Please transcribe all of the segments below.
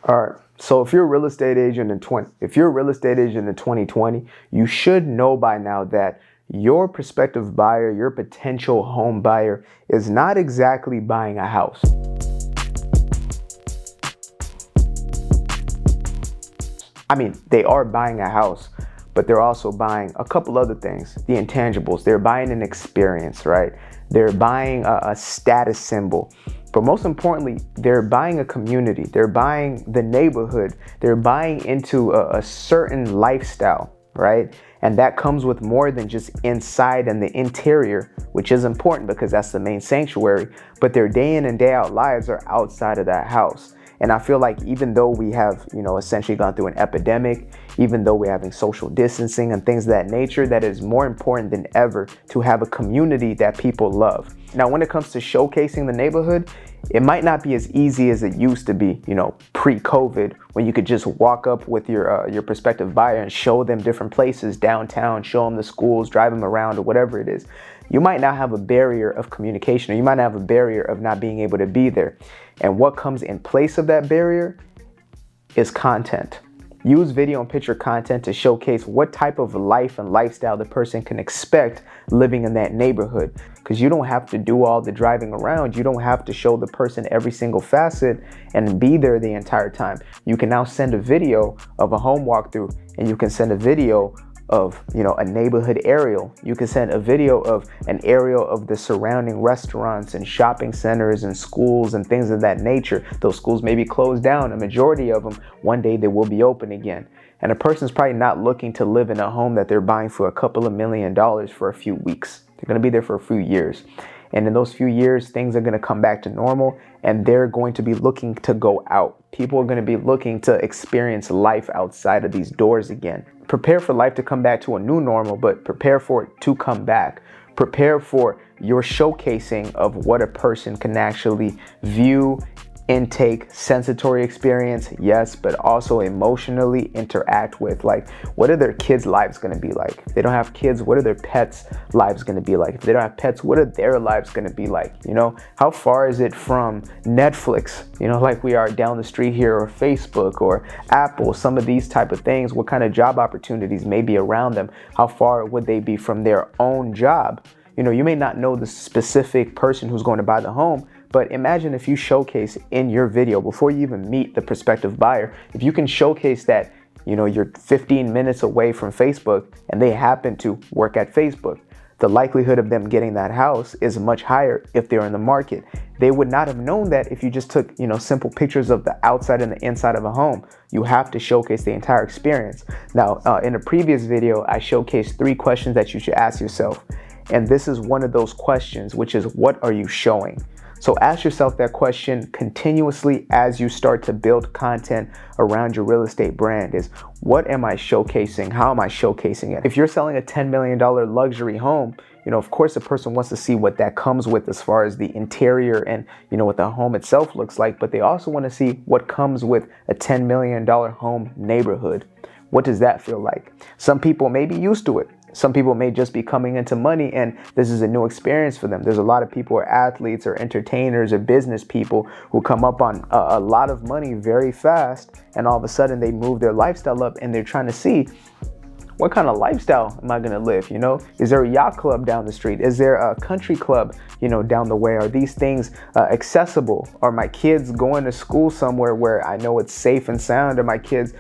All right. So if you're a real estate agent in 2020, you should know by now that your prospective buyer, your potential home buyer is not exactly buying a house. I mean, they are buying a house, but they're also buying a couple other things, the intangibles. They're buying an experience, right? They're buying a status symbol. But most importantly, they're buying a community. They're buying the neighborhood. They're buying into a certain lifestyle, right? And that comes with more than just inside and the interior, which is important because that's the main sanctuary. But their day in and day out lives are outside of that house. And I feel like even though we have, essentially gone through an epidemic, even though we're having social distancing and things of that nature, that is more important than ever to have a community that people love. Now, when it comes to showcasing the neighborhood, it might not be as easy as it used to be, pre-COVID, when you could just walk up with your prospective buyer and show them different places downtown, show them the schools, drive them around or whatever it is. You might now have a barrier of communication, or you might have a barrier of not being able to be there. And what comes in place of that barrier is content. Use video and picture content to showcase what type of life and lifestyle the person can expect living in that neighborhood. Because you don't have to do all the driving around. You don't have to show the person every single facet and be there the entire time. You can now send a video of a home walkthrough, and you can send a video of a neighborhood aerial. You can send a video of an aerial of the surrounding restaurants and shopping centers and schools and things of that nature. Those schools may be closed down. A majority of them, one day they will be open again. And a person's probably not looking to live in a home that they're buying for a couple of $1 million for a few weeks. They're going to be there for a few years. And in those few years, things are going to come back to normal, and they're going to be looking to go out. People are going to be looking to experience life outside of these doors again. Prepare for life to come back to a new normal, but prepare for it to come back. Prepare for your showcasing of what a person can actually view, intake, sensory experience, yes, but also emotionally interact with. Like, what are their kids' lives going to be like? If they don't have kids, what are their pets' lives going to be like? If they don't have pets, what are their lives going to be like? How far is it from Netflix, like we are down the street here, or Facebook or Apple, some of these type of things? What kind of job opportunities may be around them? How far would they be from their own job? You may not know the specific person who's going to buy the home, but imagine if you showcase in your video before you even meet the prospective buyer, if you can showcase that, you're 15 minutes away from Facebook and they happen to work at Facebook, the likelihood of them getting that house is much higher if they're in the market. They would not have known that if you just took, simple pictures of the outside and the inside of a home. You have to showcase the entire experience. Now, in a previous video, I showcased 3 questions that you should ask yourself. And this is one of those questions, which is, what are you showing? So ask yourself that question continuously as you start to build content around your real estate brand. Is, what am I showcasing? How am I showcasing it? If you're selling a $10 million luxury home, of course, a person wants to see what that comes with as far as the interior and, what the home itself looks like. But they also want to see what comes with a $10 million home neighborhood. What does that feel like? Some people may be used to it. Some people may just be coming into money and this is a new experience for them. There's a lot of people who are athletes or entertainers or business people who come up on a lot of money very fast, and all of a sudden they move their lifestyle up and they're trying to see, what kind of lifestyle am I going to live? Is there a yacht club down the street? Is there a country club, down the way? Are these things accessible? Are my kids going to school somewhere where I know it's safe and sound? Are my kids,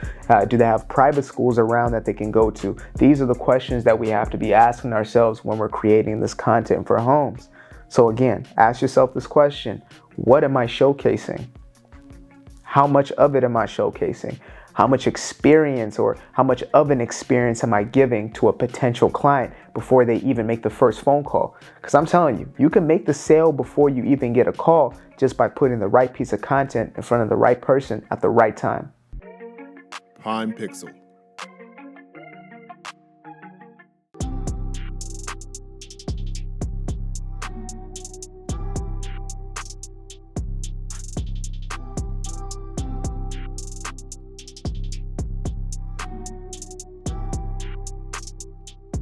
do they have private schools around that they can go to? These are the questions that we have to be asking ourselves when we're creating this content for homes. So again, ask yourself this question: what am I showcasing? How much of it am I showcasing? How much experience, or how much of an experience am I giving to a potential client before they even make the first phone call? Because I'm telling you, you can make the sale before you even get a call just by putting the right piece of content in front of the right person at the right time. Prime Pixel.